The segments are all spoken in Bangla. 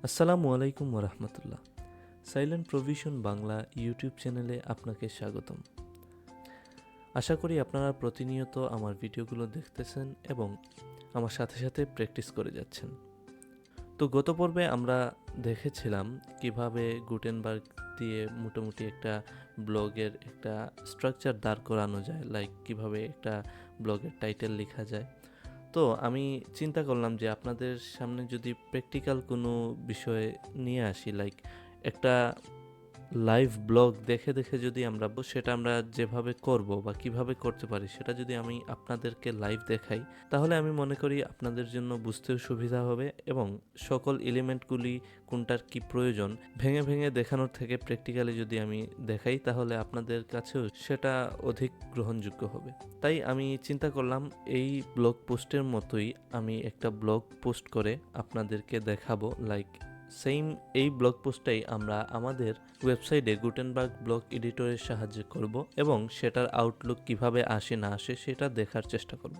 আসসালামু আলাইকুম ওরহমতুল্লাহ। সাইলেন্ট প্রভিশন বাংলা ইউটিউব চ্যানেলে আপনাকে স্বাগতম। আশা করি আপনারা প্রতিনিয়ত আমার ভিডিওগুলো দেখতেছেন এবং আমার সাথে সাথে প্র্যাকটিস করে যাচ্ছেন। তো গত পর্বে আমরা দেখেছিলাম কিভাবে গুটেনবার্গ দিয়ে মোটামুটি একটা ব্লগের একটা স্ট্রাকচার দাঁড় করানো যায়, লাইক কিভাবে একটা ব্লগের টাইটেল লেখা যায়। তো আমি চিন্তা করলাম যে আপনাদের সামনে যদি প্র্যাকটিক্যাল কোনো বিষয় নিয়ে আসি, লাইক একটা লাইভ ব্লগ দেখে দেখে যদি সেটা আমরা যেভাবে করব বা কিভাবে করতে পারি সেটা যদি আমি আপনাদেরকে লাইভ দেখাই, তাহলে আমি মনে করি আপনাদের জন্য বুঝতেও সুবিধা হবে এবং সকল এলিমেন্টগুলি কোনটার কি প্রয়োজন ভেঙে ভেঙে দেখানোর থেকে প্র্যাকটিক্যালি যদি আমি দেখাই তাহলে আপনাদের কাছেও সেটা অধিক গ্রহণযোগ্য হবে। তাই আমি চিন্তা করলাম এই ব্লগ পোস্টের মতোই আমি একটা ব্লগ পোস্ট করে আপনাদেরকে দেখাবো, লাইক সেম এই ব্লগ পোস্টটাই আমরা আমাদের ওয়েবসাইটে গুটেনবার্গ ব্লগ এডিটরের সাহায্যে করব এবং সেটার আউটলুক কিভাবে আসে না আসে সেটা দেখার চেষ্টা করব।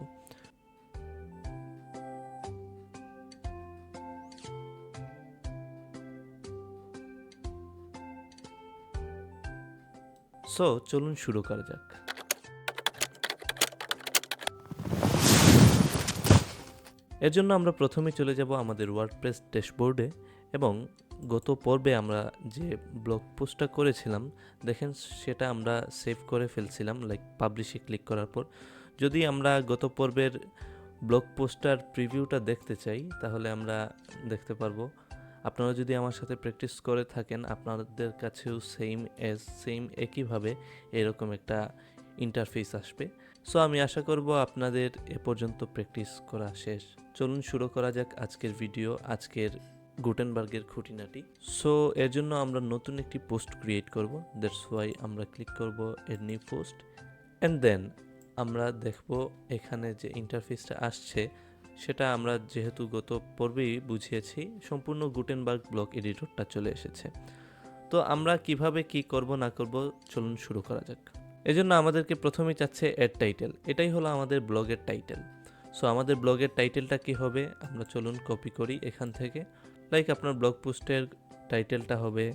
সো চলুন শুরু করা যাক। এর জন্য আমরা প্রথমে চলে যাব আমাদের ওয়ার্ডপ্রেস ড্যাশবোর্ডে এবং গত পর্বে আমরা যে ব্লগ পোস্টটা করেছিলাম দেখেন সেটা আমরা সেভ করে ফেলছিলাম, লাইক পাবলিশে ক্লিক করার পর। যদি আমরা গত পর্বের ব্লগ পোস্টার প্রিভিউটা দেখতে চাই তাহলে আমরা দেখতে পারবো। আপনারা যদি আমার সাথে প্র্যাকটিস করে থাকেন আপনাদের কাছেও সেম একইভাবে এরকম একটা ইন্টারফেস আসবে। সো আমি আশা করব আপনাদের এ পর্যন্ত প্র্যাকটিস করা শেষ। চলুন শুরু করা যাক আজকের ভিডিও, আজকের গুটেনবার্গের খুঁটিনাটি। সো এর জন্য আমরা নতুন একটি পোস্ট ক্রিয়েট করব। দ্যাটস ওয়াই আমরা ক্লিক করব এর নিউ পোস্ট অ্যান্ড দেন আমরা দেখব এখানে যে ইন্টারফেসটা আসছে সেটা আমরা যেহেতু গত পর্বেই বুঝিয়েছি সম্পূর্ণ গুটেনবার্গ ব্লগ এডিটরটা চলে এসেছে। তো আমরা কিভাবে কি করব না করব চলুন শুরু করা যাক। এজন্য আমাদেরকে প্রথমেই চাচ্ছে এর টাইটেল, এটাই হলো আমাদের ব্লগের টাইটেল। সো আমাদের ব্লগের টাইটেলটা কি হবে আমরা চলুন কপি করি এখান থেকে। লাইক আপনার ব্লগ পোস্টের টাইটেলটা হবে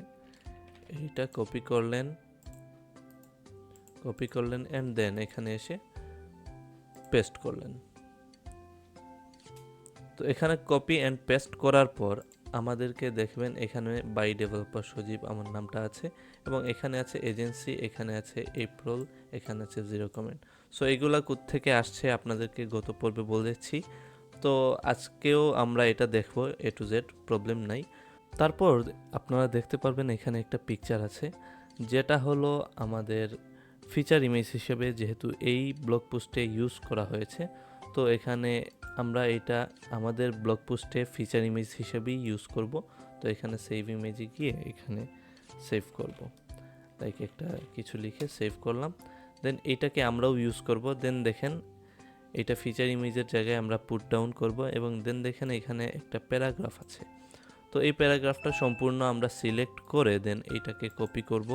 এইটা, কপি করলেন অ্যান্ড দেন এখানে এসে পেস্ট করলেন। তো এখানে কপি অ্যান্ড পেস্ট করার পর আমাদেরকে দেখবেন এখানে বাই ডেভেলপার সজীব আমার নামটা আছে এবং এখানে আছে এজেন্সি, এখানে আছে এপ্রিল, এখানে আছে 0 কমেন্ট। সো এগুলা কোত্থেকে আসছে আপনাদেরকে গত পর্বে বলেছি, তো আজকেও আমরা এটা দেখব এ টু জেড, প্রবলেম নাই। তারপর আপনারা দেখতে পারবেন এখানে একটা পিকচার আছে যেটা হলো আমাদের ফিচার ইমেজ হিসেবে যেহেতু এই ব্লগ পোস্টে ইউজ করা হয়েছে। তো এখানে আমরা এটা আমাদের ব্লগ পোস্টে ফিচার ইমেজ হিসেবেই ইউজ করব। তো এখানে সেভ ইমেজে গিয়ে এখানে সেভ করব, লাইক একটা কিছু লিখে সেভ করলাম। দেন এইটাকে আমরাও ইউজ করব। দেন দেখেন এটা ফিচার ইমেজের জায়গায় আমরা পুট ডাউন করব এবং দেন দেখেন এখানে একটা প্যারাগ্রাফ আছে। তো এই প্যারাগ্রাফটা সম্পূর্ণ আমরা সিলেক্ট করে দেন এইটাকে কপি করব।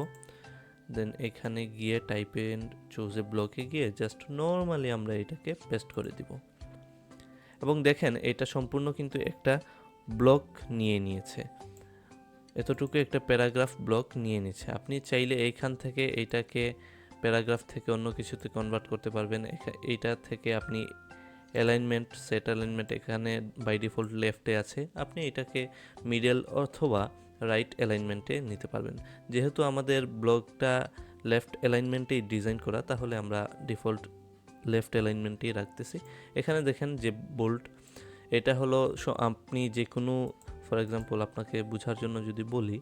দেন এখানে গিয়ে টাইপ এন্ড চুজ এ ব্লকে গিয়ে জাস্ট নর্মালি আমরা এটাকে পেস্ট করে দিব এবং দেখেন এটা সম্পূর্ণ কিন্তু একটা ব্লক নিয়ে নিয়েছে, এতটুকু একটা প্যারাগ্রাফ ব্লক নিয়ে নিয়েছে। আপনি চাইলে এইখান থেকে এইটাকে প্যারাগ্রাফ থেকে অন্য কিছুতে কনভার্ট করতে পারবেন। এইটা থেকে আপনি সেট অ্যালাইনমেন্ট এখানে বাই ডিফল্ট লেফটে আছে, আপনি এটাকে মিডল অথবা রাইট অ্যালাইনমেন্টে নিতে পারবেন। যেহেতু আমাদের ব্লগটা লেফট অ্যালাইনমেন্টেই ডিজাইন করা তাহলে আমরা ডিফল্ট লেফট অ্যালাইনমেন্টেই রাখতেছি। এখানে দেখেন যে বোল্ড, এটা হলো আপনি যে কোনো, ফর এক্সাম্পল আপনাকে বোঝার জন্য যদি বলি,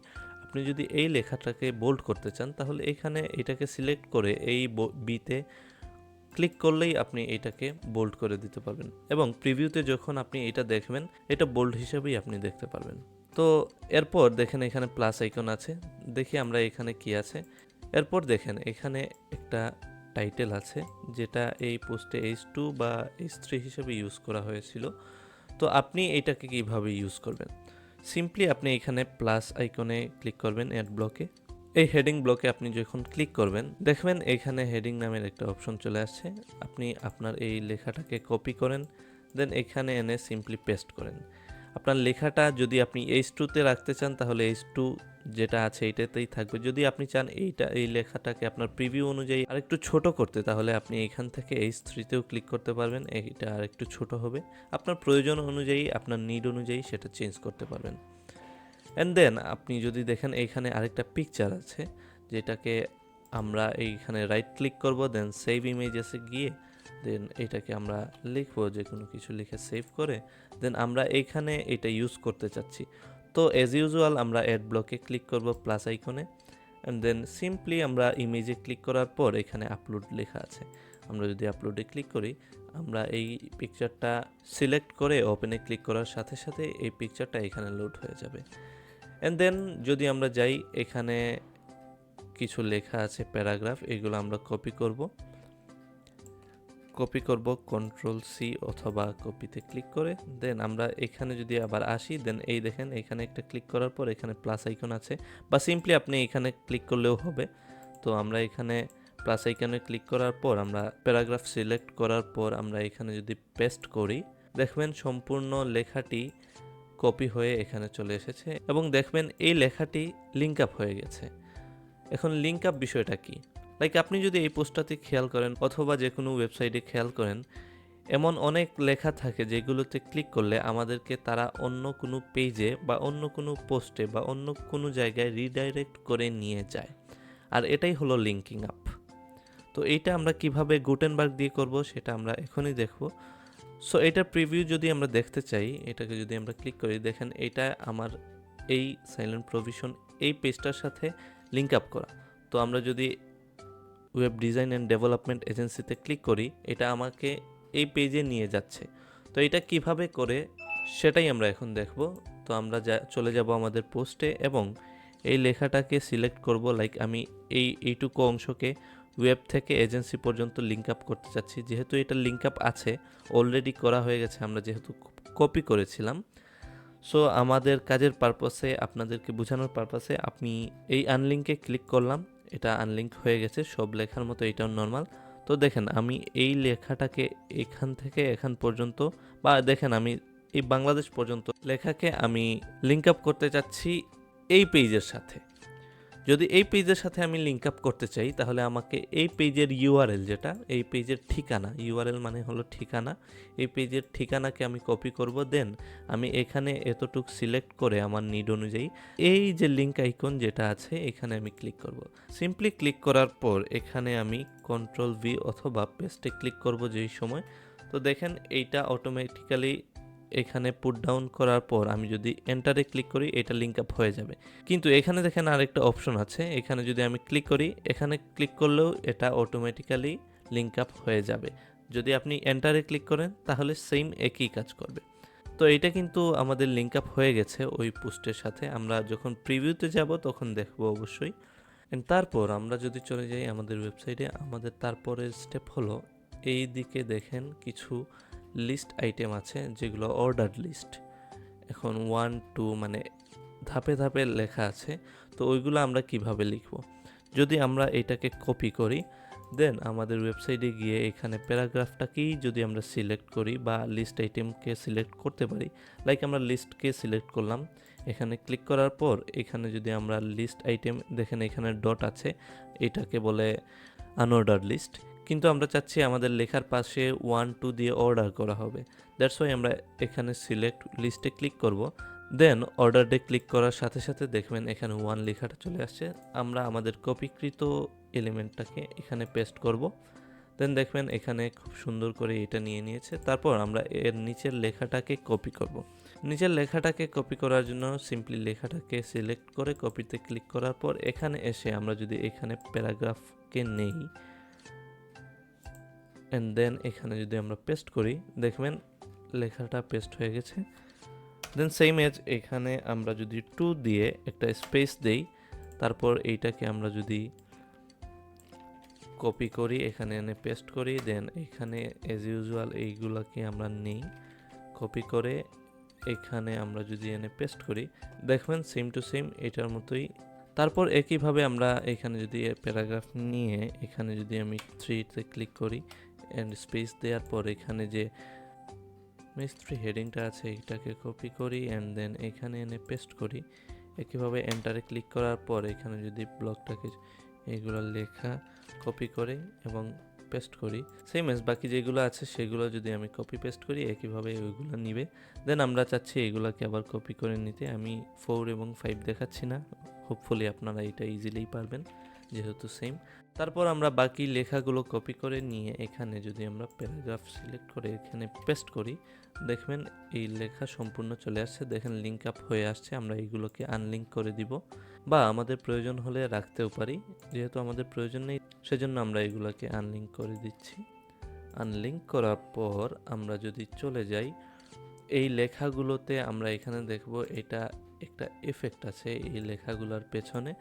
আপনি যদি এই লেখাটাকে বোল্ড করতে চান তাহলে এখানে এটাকে সিলেক্ট করে এই বিতে ক্লিক করলেই আপনি এটাকে বোল্ড করে দিতে পারবেন এবং প্রিভিউতে যখন আপনি এটা দেখবেন এটা বোল্ড হিসেবেই আপনি দেখতে পারবেন। তো এরপর দেখেন এখানে প্লাস আইকন আছে, দেখি আমরা এখানে কি আছে। এরপর দেখেন এখানে একটা টাইটেল আছে যেটা এই পোস্টে H2 বা H3 হিসেবে ইউজ করা হয়েছিল। তো আপনি এটাকে কিভাবে ইউজ করবেন, সিম্পলি আপনি এখানে প্লাস আইকনে ক্লিক করবেন অ্যাড ব্লকে। এই হেডিং ব্লকে আপনি যখন ক্লিক করবেন দেখবেন এখানে হেডিং নামের একটা অপশন চলে আসছে। আপনি আপনার এই লেখাটাকে কপি করেন, দেন এখানে এনে সিম্পলি পেস্ট করেন। আপনার লেখাটা যদি আপনি H2-তে রাখতে চান তাহলে H2 যেটা আছে এইটাতেই থাকবে। যদি আপনি চান এই লেখাটাকে আপনার প্রিভিউ অনুযায়ী আরেকটু ছোট করতে, তাহলে আপনি এখান থেকে H3-তেও ক্লিক করতে পারবেন, এইটা আরেকটু ছোট হবে। আপনার প্রয়োজন অনুযায়ী, আপনার নিড অনুযায়ী সেটা চেঞ্জ করতে পারবেন। অ্যান্ড দেন আপনি যদি দেখেন এইখানে আরেকটা পিকচার আছে, যেটাকে আমরা এইখানে রাইট ক্লিক করব, দেন সেভ ইমেজেসে গিয়ে দেন এটাকে আমরা লিখবো, যে কোনো কিছু লিখে সেভ করে দেন আমরা এইখানে এটা ইউজ করতে চাচ্ছি। তো অ্যাজ ইউজুয়াল আমরা অ্যাড ব্লকে ক্লিক করব প্লাস আইকনে, অ্যান্ড দেন সিম্পলি আমরা ইমেজে ক্লিক করার পর এখানে আপলোড লেখা আছে, আমরা যদি আপলোডে ক্লিক করি আমরা এই পিকচারটা সিলেক্ট করে ওপেনে ক্লিক করার সাথে সাথে এই পিকচারটা এখানে লোড হয়ে যাবে। অ্যান্ড দেন যদি আমরা যাই, এখানে কিছু লেখা আছে প্যারাগ্রাফ, এগুলো আমরা কপি করব Ctrl+C অথবা কপিতে ক্লিক করে দেন আমরা এখানে যদি আবার আসি, দেন এই দেখেন এখানে একটা ক্লিক করার পর এখানে প্লাস আইকন আছে, বা সিম্পলি আপনি এখানে ক্লিক করলেও হবে। তো আমরা এখানে প্লাস আইকনে ক্লিক করার পর আমরা প্যারাগ্রাফ সিলেক্ট করার পর আমরা এখানে যদি পেস্ট করি, দেখবেন সম্পূর্ণ লেখাটি কপি হয়ে এখানে চলে এসেছে এবং দেখবেন এই লেখাটি লিঙ্ক আপ হয়ে গেছে। এখন লিঙ্ক আপ বিষয়টা কি? লাইক আপনি যদি এই পোস্টটাতে খেয়াল করেন অথবা যে কোনো ওয়েবসাইটে খেয়াল করেন, এমন অনেক লেখা থাকে যেগুলোতে ক্লিক করলে আমাদেরকে তারা অন্য কোনো পেজে বা অন্য কোনো পোস্টে বা অন্য কোনো জায়গায় রিডাইরেক্ট করে নিয়ে যায়, আর এটাই হলো লিঙ্কিং আপ। তো এইটা আমরা কিভাবে গুটেনবার্গ দিয়ে করব সেটা আমরা এখনই দেখব। সো এটার প্রিভিউ যদি আমরা দেখতে চাই, এটাকে যদি আমরা ক্লিক করি, দেখেন এটা আমার এই সাইলেন্ট প্রভিশন এই পেজটার সাথে লিঙ্ক আপ করা। তো আমরা যদি ওয়েব ডিজাইন অ্যান্ড ডেভেলপমেন্ট এজেন্সিতে ক্লিক করি, এটা আমাকে এই পেজে নিয়ে যাচ্ছে। তো এটা কিভাবে করে সেটাই আমরা এখন দেখব। তো আমরা চলে যাব আমাদের পোস্টে এবং এই লেখাটাকে সিলেক্ট করব, লাইক আমি এইটুকু অংশকে ওয়েব থেকে এজেন্সি পর্যন্ত লিঙ্ক আপ করতে চাচ্ছি। যেহেতু এটা লিঙ্ক আপ আছে, অলরেডি করা হয়ে গেছে, আমরা যেহেতু কপি করেছিলাম। সো আমাদের কাজের পারপাসে, আপনাদেরকে বোঝানোর পারপাসে আমি এই আনলিঙ্কে ক্লিক করলাম, এটা আনলিঙ্ক হয়ে গেছে সব লেখার মতো, এটাও নর্মাল। তো দেখেন আমি এই লেখাটাকে এখান থেকে এখান পর্যন্ত, বা দেখেন আমি এই বাংলাদেশ পর্যন্ত লেখাকে আমি লিঙ্ক আপ করতে চাচ্ছি এই পেজের সাথে। যদি এই পেজের সাথে আমি লিঙ্ক আপ করতে চাই তাহলে আমাকে এই পেজের ইউআরএল, যেটা এই পেজের ঠিকানা, ইউআরএল মানে হলো ঠিকানা, এই পেজের ঠিকানাকে আমি কপি করব। দেন আমি এখানে এতটুকু সিলেক্ট করে আমার নিড অনুযায়ী এই যে লিঙ্ক আইকন যেটা আছে এখানে আমি ক্লিক করব। সিম্পলি ক্লিক করার পর এখানে আমি Ctrl+V অথবা পেস্টে ক্লিক করব যেই সময়। তো দেখেন এইটা অটোমেটিক্যালি এখানে পুট ডাউন করার পর আমি যদি এন্টারে ক্লিক করি এটা লিঙ্ক আপ হয়ে যাবে। কিন্তু এখানে দেখেন আরেকটা অপশন আছে, এখানে যদি আমি ক্লিক করি, এখানে ক্লিক করলেও এটা অটোমেটিক্যালি লিঙ্ক আপ হয়ে যাবে। যদি আপনি এন্টারে ক্লিক করেন তাহলে সেম একই কাজ করবে। তো এটা কিন্তু আমাদের লিঙ্ক আপ হয়ে গেছে ওই পোস্টের সাথে। আমরা যখন প্রিভিউতে যাব তখন দেখব অবশ্যই। তারপর আমরা যদি চলে যাই আমাদের ওয়েবসাইটে, আমাদের তারপরের স্টেপ হলো এই দিকে দেখেন কিছু লিস্ট আইটেম আছে যেগুলো অর্ডার লিস্ট। এখন 1 2 মানে ধাপে ধাপে লেখা আছে। তো ওইগুলো আমরা কিভাবে লিখব? যদি আমরা এটাকে কপি করি, দেন আমাদের ওয়েবসাইটে গিয়ে এখানে প্যারাগ্রাফটাকেই যদি আমরা সিলেক্ট করি বা লিস্ট আইটেমকে সিলেক্ট করতে পারি, লাইক আমরা লিস্টকে সিলেক্ট করলাম, এখানে ক্লিক করার পর এখানে যদি আমরা লিস্ট আইটেম দেখেন এখানে ডট আছে, এটাকে বলে আনঅর্ডার লিস্ট। কিন্তু আমরা চাচ্ছি আমাদের লেখার পাশে 1 2 দিয়ে অর্ডার করা হবে, দ্যাটস ওয়াই আমরা এখানে সিলেক্ট লিস্টে ক্লিক করব। দেন অর্ডারে ক্লিক করার সাথে সাথে দেখবেন এখানে 1 লেখাটা চলে আসছে। আমরা আমাদের কপিকৃত এলিমেন্টটাকে এখানে পেস্ট করব। দেন দেখবেন এখানে খুব সুন্দর করে এটা নিয়ে নিয়েছে। তারপর আমরা এর নিচের লেখাটাকে কপি করব। নিচের লেখাটাকে কপি করার জন্য সিম্পলি লেখাটাকে সিলেক্ট করে কপিতে ক্লিক করার পর এখানে এসে আমরা যদি এখানে প্যারাগ্রাফকে নেই অ্যান্ড দেন এখানে যদি আমরা পেস্ট করি, দেখবেন লেখাটা পেস্ট হয়ে গেছে। দেন সেম এজ এখানে আমরা যদি 2 দিয়ে একটা স্পেস দেই, তারপর এইটাকে আমরা যদি কপি করি এখানে এনে পেস্ট করি, দেন এখানে এজ ইউজুয়াল এইগুলাকে আমরা নেই, কপি করে এখানে আমরা যদি এনে পেস্ট করি, দেখবেন সেম টু সেম এটার মতোই। তারপর একইভাবে আমরা এখানে যদি প্যারাগ্রাফ নিয়ে এখানে যদি আমি 3-তে ক্লিক করি অ্যান্ড স্পেস দেওয়ার পর এখানে যে মিস্ত্রি হেডিংটা আছে এটাকে কপি করি অ্যান্ড দেন এখানে এনে পেস্ট করি। একইভাবে এন্টারে ক্লিক করার পর এখানে যদি ব্লকটাকে এইগুলো লেখা কপি করে এবং পেস্ট করি, সেম এস বাকি যেগুলো আছে সেগুলো যদি আমি কপি পেস্ট করি একইভাবে ওইগুলো নিবে। দেন আমরা চাচ্ছি এগুলোকে আবার কপি করে নিতে। আমি 4 এবং 5 দেখাচ্ছি না, হোপফুলি আপনারা এটা ইজিলি পারবেন যেহেতু সেম। তারপর আমরা বাকি লেখাগুলো কপি করে নিয়ে এখানে যদি আমরা প্যারাগ্রাফ সিলেক্ট করে এখানে পেস্ট করি, দেখবেন এই লেখা সম্পূর্ণ চলে আসছে। দেখেন লিঙ্ক আপ হয়ে আসছে। আমরা এইগুলোকে আনলিঙ্ক করে দিব বা আমাদের প্রয়োজন হলে রাখতেও পারি। যেহেতু আমাদের প্রয়োজন নেই সেজন্য আমরা এগুলোকে আনলিঙ্ক করে দিচ্ছি। আনলিঙ্ক করার পর আমরা যদি চলে যাই এই লেখাগুলোতে, আমরা এখানে দেখব এটা একটা এফেক্ট আছে এই লেখাগুলোর পেছনে,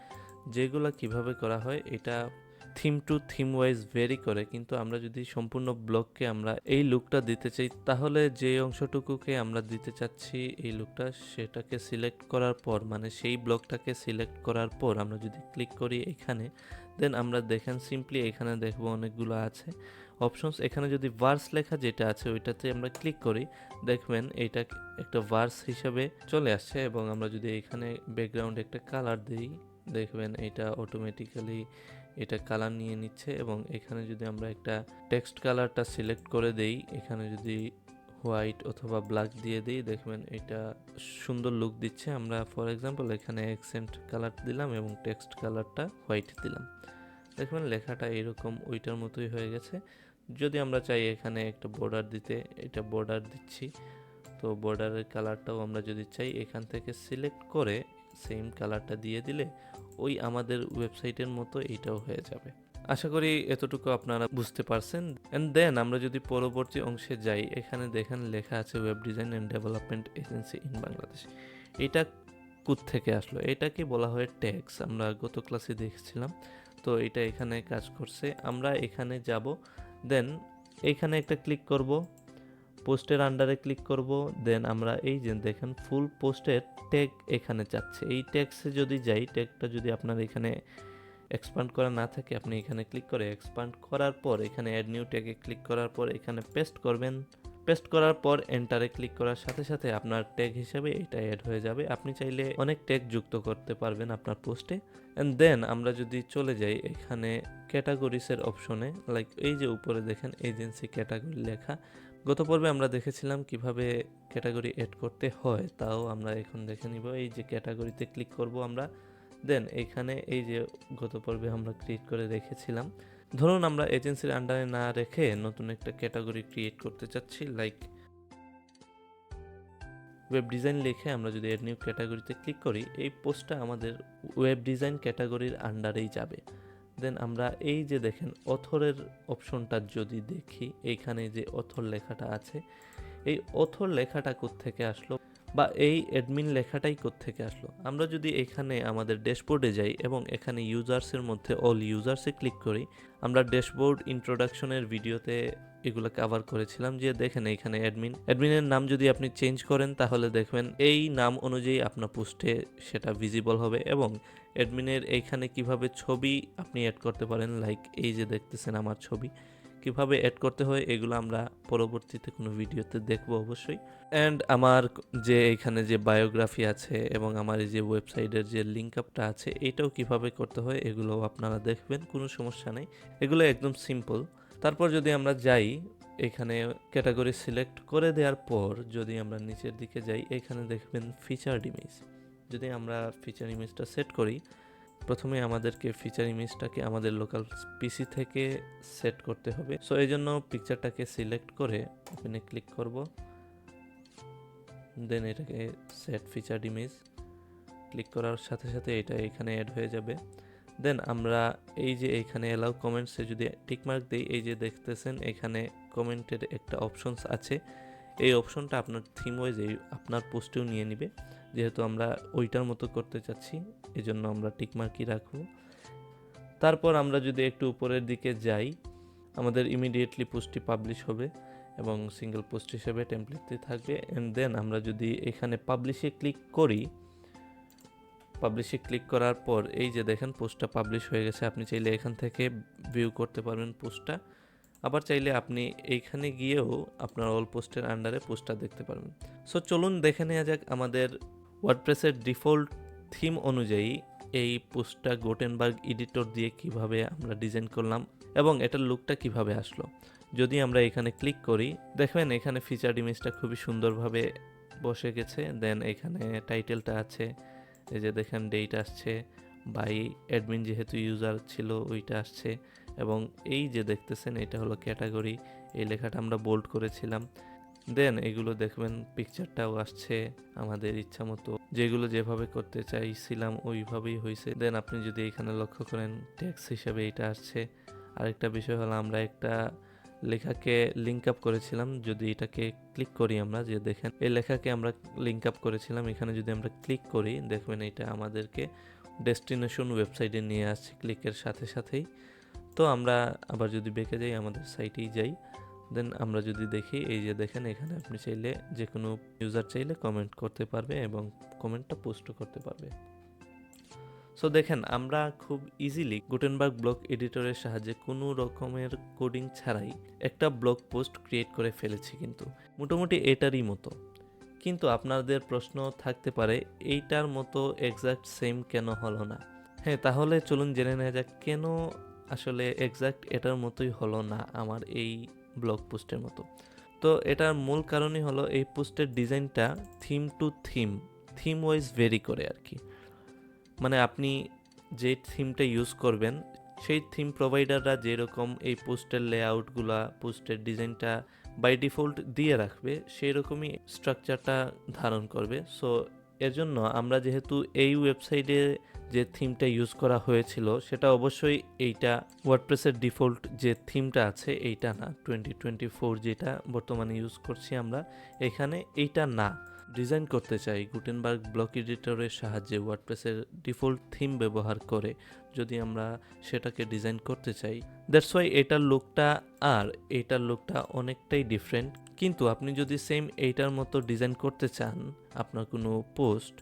যেগুলো কিভাবে করা হয় এটা theme to theme wise vary করে। কিন্তু আমরা যদি সম্পূর্ণ ব্লককে আমরা এই লুকটা দিতে চাই, তাহলে যে অংশটুকুকে আমরা দিতে চাচ্ছি এই লুকটা সেটাকে সিলেক্ট করার পর, মানে সেই ব্লকটাকে সিলেক্ট করার পর আমরা যদি ক্লিক করি এখানে, দেন আমরা দেখেন সিম্পলি এখানে দেখবো অনেকগুলো আছে অপশনস। এখানে যদি ভার্স লেখা যেটা আছে ওইটাতে আমরা ক্লিক করি, দেখবেন এইটা একটা ভার্স হিসাবে চলে আসছে। এবং আমরা যদি এখানে ব্যাকগ্রাউন্ডে একটা কালার দিই, দেখবেন এটা অটোমেটিক্যালি এটা কালার নিয়ে নিচ্ছে। এবং এখানে যদি আমরা একটা টেক্সট কালারটা সিলেক্ট করে দেই, এখানে যদি হোয়াইট অথবা ব্ল্যাক দিয়ে দিই, দেখবেন এটা সুন্দর লুক দিচ্ছে। আমরা ফর এক্সাম্পল এখানে অ্যাকসেন্ট কালার দিলাম এবং টেক্সট কালারটা হোয়াইট দিলাম, দেখবেন লেখাটা এরকম ওইটার মতোই হয়ে গেছে। যদি আমরা চাই এখানে একটা বর্ডার দিতে, এটা বর্ডার দিচ্ছি। তো বর্ডারের কালারটাও আমরা যদি চাই এখান থেকে সিলেক্ট করে সেম কালারটা দিয়ে দিলে ওই আমাদের ওয়েবসাইটের মতো এইটাও হয়ে যাবে। আশা করি এতটুকু আপনারা বুঝতে পারছেন। অ্যান্ড দেন আমরা যদি পরবর্তী অংশে যাই, এখানে দেখেন লেখা আছে web design and development agency in Bangladesh. এটা থেকে আসলো, এটাকে বলা হয় ট্যাক্স। আমরা গত ক্লাসে দেখেছিলাম। তো এটা এখানে কাজ করছে। আমরা এখানে যাব, দেন এইখানে একটা ক্লিক করব, পোস্টের আন্ডারে ক্লিক করব। দেন আমরা এই যে দেখেন ফুল পোস্টের ট্যাগ এখানে চাচ্ছে। এই ট্যাগসে যদি যাই, ট্যাগটা যদি আপনার এখানে এক্সপান্ড করা না থাকে, আপনি এখানে ক্লিক করে এক্সপান্ড করার পর এখানে অ্যাড নিউ ট্যাগে ক্লিক করার পর এখানে পেস্ট করবেন। পেস্ট করার পর এন্টারে ক্লিক করার সাথে সাথে আপনার ট্যাগ হিসেবে এটা অ্যাড হয়ে যাবে। আপনি চাইলে অনেক ট্যাগ যুক্ত করতে পারবেন আপনার পোস্টে। অ্যান্ড দেন আমরা যদি চলে যাই এখানে ক্যাটাগরিসের অপশনে, লাইক এই যে উপরে দেখেন এজেন্সি ক্যাটাগরি লেখা। গত পর্বে আমরা দেখেছিলাম কিভাবে ক্যাটাগরি অ্যাড করতে হয়, তাও আমরা এখন দেখে নিব। এই যে ক্যাটাগরিতে ক্লিক করব আমরা, দেন এখানে এই যে গত পর্বে আমরা ক্রিয়েট করে রেখেছিলাম, ধরুন আমরা এজেন্সির আন্ডারে না রেখে নতুন একটা ক্যাটাগরি ক্রিয়েট করতে চাচ্ছি, লাইক ওয়েব ডিজাইন লিখে আমরা যদি এর নিউ ক্যাটাগরিতে ক্লিক করি, এই পোস্টটা আমাদের ওয়েব ডিজাইন ক্যাটাগরির আন্ডারেই যাবে। দেন আমরা এই যে দেখেন অথরের অপশনটা যদি দেখি, এইখানে যে অথর লেখাটা আছে, এই অথর লেখাটা কোত্থেকে আসলো বা এই অ্যাডমিন লেখাটাই কোত্থেকে আসলো। আমরা যদি এখানে আমাদের ড্যাশবোর্ডে যাই এবং এখানে ইউজার্সের মধ্যে অল ইউজার্সে ক্লিক করি, আমরা ড্যাশবোর্ড ইন্ট্রোডাকশনের ভিডিওতে এগুলো কভার করেছিলাম। যে দেখেন এখানে অ্যাডমিনের নাম যদি আপনি চেঞ্জ করেন তাহলে দেখবেন এই নাম অনুযায়ী আপনার পোস্টে সেটা ভিজিবল হবে। এবং অ্যাডমিনের এইখানে কিভাবে ছবি আপনি অ্যাড করতে পারেন, লাইক এই যে দেখতেছেন আমার ছবি, কিভাবে অ্যাড করতে হয় এগুলো আমরা পরবর্তীতে কোনো ভিডিওতে দেখব অবশ্যই। অ্যান্ড আমার যে এখানে যে বায়োগ্রাফি আছে এবং আমার এই যে ওয়েবসাইটের যে লিঙ্ক আপটা আছে, এটাও কিভাবে করতে হয় এগুলো আপনারা দেখবেন, কোনো সমস্যা নেই, এগুলো একদম সিম্পল। তারপর যদি আমরা যাই এখানে ক্যাটাগরি সিলেক্ট করে দেওয়ার পর যদি আমরা নিচের দিকে যাই, এখানে দেখবেন ফিচার্ড ইমেজ। যদি আমরা ফিচার ইমেজটা সেট করি, প্রথমে আমাদেরকে ফিচার ইমেজটাকে আমাদের লোকাল পিসি থেকে সেট করতে হবে। সো এই জন্য পিকচারটাকে সিলেক্ট করে ওপেনে ক্লিক করব, দেন এটাকে সেট ফিচার্ড ইমেজ ক্লিক করার সাথে সাথে এটা এখানে অ্যাড হয়ে যাবে। দেন আমরা এই যে এখানে অ্যালাউ কমেন্টসে যদি টিকমার্ক দিই, এই যে দেখতেছেন এখানে কমেন্টের একটা অপশনস আছে। এই অপশনটা আপনার থিম ওয়াইজ আপনার পোস্টেও নিয়ে নিবে, যেহেতু আমরা ওইটার মতো করতে চাচ্ছি এজন্য আমরা টিকমার্কই রাখবো। তারপর আমরা যদি একটু উপরের দিকে যাই, আমাদের ইমিডিয়েটলি পোস্টটি পাবলিশ হবে এবং সিঙ্গেল পোস্ট হিসেবে টেমপ্লেটটি থাকবে। অ্যান্ড দেন আমরা যদি এখানে পাবলিশে ক্লিক করি, পাবলিশে ক্লিক করার পর এই যে দেখেন পোস্টটা পাবলিশ হয়ে গেছে। আপনি চাইলে এখান থেকে ভিউ করতে পারবেন পোস্টটা। আবার চাইলে আপনি এইখানে গিয়েও আপনার অল পোস্টের আন্ডারে পোস্টটা দেখতে পারবেন। সো চলুন দেখে নেওয়া যাক আমাদের ওয়ার্ডপ্রেসের ডিফল্ট থিম অনুযায়ী এই পোস্টটা গুটেনবার্গ এডিটর দিয়ে কিভাবে আমরা ডিজাইন করলাম এবং এটার লুকটা কিভাবে আসলো। যদি আমরা এখানে ক্লিক করি, দেখবেন এখানে ফিচার্ড ইমেজটা খুবই সুন্দরভাবে বসে গেছে। দেন এখানে টাইটেলটা আছে, এই যে দেখেন ডেট আসছে, বাই অ্যাডমিন যেহেতু ইউজার ছিল ওইটা আসছে, এবং এই যে দেখতেছেন এটা হলো ক্যাটাগরি, এই লেখাটা আমরা বোল্ড করেছিলাম। দেন এগুলো দেখবেন পিকচারটাও আসছে আমাদের ইচ্ছা মতো, যেগুলো যেভাবে করতে চাইছিলাম ওইভাবেই হয়েছে। দেন আপনি যদি এখানে লক্ষ্য করেন টেক্সট হিসাবে এটা আসছে। আরেকটা বিষয় হলো আমরা একটা লেখাকে লিঙ্ক আপ করেছিলাম, যদি এটাকে ক্লিক করি আমরা, যে দেখেন এই লেখাকে আমরা লিঙ্ক আপ করেছিলাম, এখানে যদি আমরা ক্লিক করি দেখবেন এটা আমাদেরকে ডেস্টিনেশন ওয়েবসাইটে নিয়ে আসছে ক্লিকের সাথে সাথেই। তো আমরা আবার যদি বেঁকে যাই আমাদের সাইটেই যাই, দেন আমরা যদি দেখি এই যে দেখেন এখানে আপনি চাইলে যে কোনো ইউজার চাইলে কমেন্ট করতে পারবে এবং কমেন্টটা পোস্টও করতে পারবে। সো দেখেন আমরা খুব ইজিলি গুটেনবার্গ ব্লক এডিটরের সাহায্যে কোনো রকমের কোডিং ছাড়াই একটা ব্লগ পোস্ট ক্রিয়েট করে ফেলেছি, কিন্তু মোটামুটি এটারই মতো। কিন্তু আপনাদের প্রশ্ন থাকতে পারে এইটার মতো এক্সাক্ট সেম কেন হলো না। হ্যাঁ, তাহলে চলুন জেনে নেওয়া যাক কেন আসলে এক্সাক্ট এটার মতোই হলো না আমার এই ব্লগ পোস্টের মতো। তো এটার মূল কারণই হলো এই পোস্টের ডিজাইনটা theme to theme wise vary করে আর কি। মানে আপনি যে থিমটা ইউজ করবেন সেই থিম প্রোভাইডাররা যেরকম এই পোস্টের লেআউটগুলা, পোস্টের ডিজাইনটা বাই ডিফল্ট দিয়ে রাখবে, সেই রকমই স্ট্রাকচারটা ধারণ করবে। সো এর জন্য আমরা যেহেতু এই ওয়েবসাইটে যে থিমটা ইউজ করা হয়েছিল সেটা অবশ্যই এইটা ওয়ার্ডপ্রেসের ডিফল্ট যে থিমটা আছে এইটা না, 2024 যেটা বর্তমানে ইউজ করছি আমরা, এখানে এইটা না। ডিজাইন করতে চাই গুটেনবার্গ ব্লক এডিটরের সাহায্যে ওয়ার্ডপ্রেসের ডিফল্ট থিম ব্যবহার করে যদি আমরা সেটাকে ডিজাইন করতে চাই, দ্যাটস ওয়াই এটার লুকটা আর এইটার লুকটা অনেকটাই ডিফারেন্ট। কিন্তু আপনি যদি সেম এইটার মতো ডিজাইন করতে চান আপনার কোনো পোস্ট,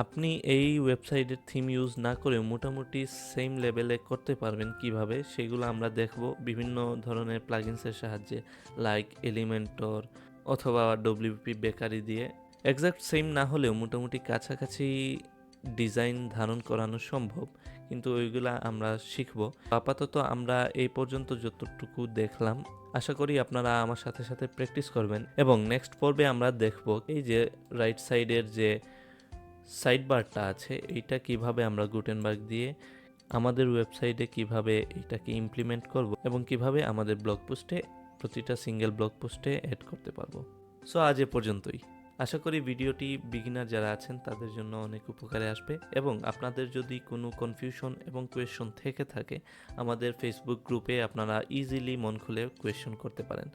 আপনি এই ওয়েবসাইটের থিম ইউজ না করে মোটামুটি সেম লেভেলে করতে পারবেন। কিভাবে সেগুলো আমরা দেখব বিভিন্ন ধরনের প্লাগইনসের সাহায্যে, লাইক এলিমেন্টর অথবা ডব্লিউপি বেকারি দিয়ে। এক্সাক্ট সেম না হলেও মোটামুটি কাছাকাছি ডিজাইন ধারণ করানো সম্ভব, কিন্তু ওইগুলা আমরা শিখব। আপাতত আমরা এই পর্যন্ত যতটুকু দেখলাম, আশা করি আপনারা আমার সাথে সাথে প্র্যাকটিস করবেন এবং নেক্সট পর্বে আমরা দেখব এই যে রাইট সাইডের যে সাইড বারটা আছে এইটা কিভাবে আমরা গুটেনবার্গ দিয়ে আমাদের ওয়েবসাইটে কিভাবে এটাকে ইমপ্লিমেন্ট করব এবং কিভাবে আমাদের ব্লগ পোস্টে প্রতিটা সিঙ্গেল ব্লগ পোস্টে অ্যাড করতে পারবো। সো আজ এ পর্যন্তই। আশা করি ভিডিওটি বিগিনার যারা আছেন তাদের জন্য অনেক উপকারে আসবে, এবং আপনাদের যদি কোনো কনফিউশন এবং কোয়েশ্চন থেকে থাকে আমাদের ফেসবুক গ্রুপে আপনারা ইজিলি মন খুলে কোয়েশ্চন করতে পারেন।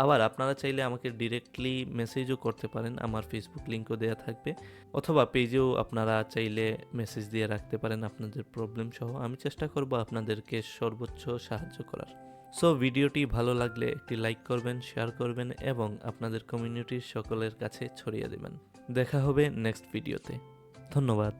আবার আপনারা চাইলে আমাকে ডিরেক্টলি মেসেজও করতে পারেন, আমার ফেসবুক লিঙ্কও দেওয়া থাকবে, অথবা পেজেও আপনারা চাইলে মেসেজ দিয়ে রাখতে পারেন আপনাদের প্রবলেম সহ। আমি চেষ্টা করব আপনাদেরকে সর্বোচ্চ সাহায্য করার। সো ভিডিওটি ভালো লাগলে একটি লাইক করবেন, শেয়ার করবেন এবং আপনাদের কমিউনিটির সকলের কাছে ছড়িয়ে দেবেন। দেখা হবে নেক্সট ভিডিওতে। ধন্যবাদ।